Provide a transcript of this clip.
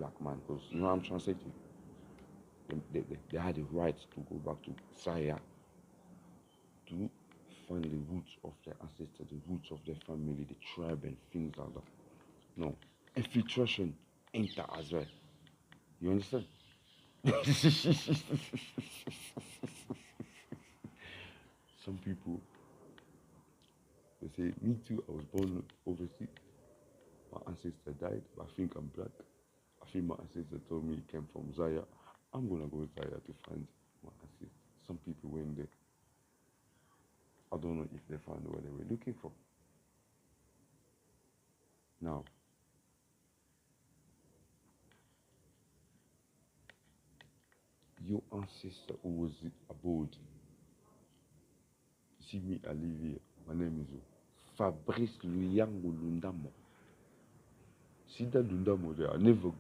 black man, because you know what I'm translating. They had the right to go back to Zaya to find the roots of their ancestors, the roots of their family, the tribe, and things like that. No, infiltration ain't that as well. You understand? Some people, they say, me too, I was born overseas. My ancestor died, but I think I'm black. I think my ancestor told me he came from Zaya. I'm gonna go to Zaya to find my ancestor. Some people went there. I don't know if they found what they were looking for. Now, your ancestor who was abroad. See me, I live here. My name is Fabrice Luyangu Lundamo. See that Lundamo there, I never go.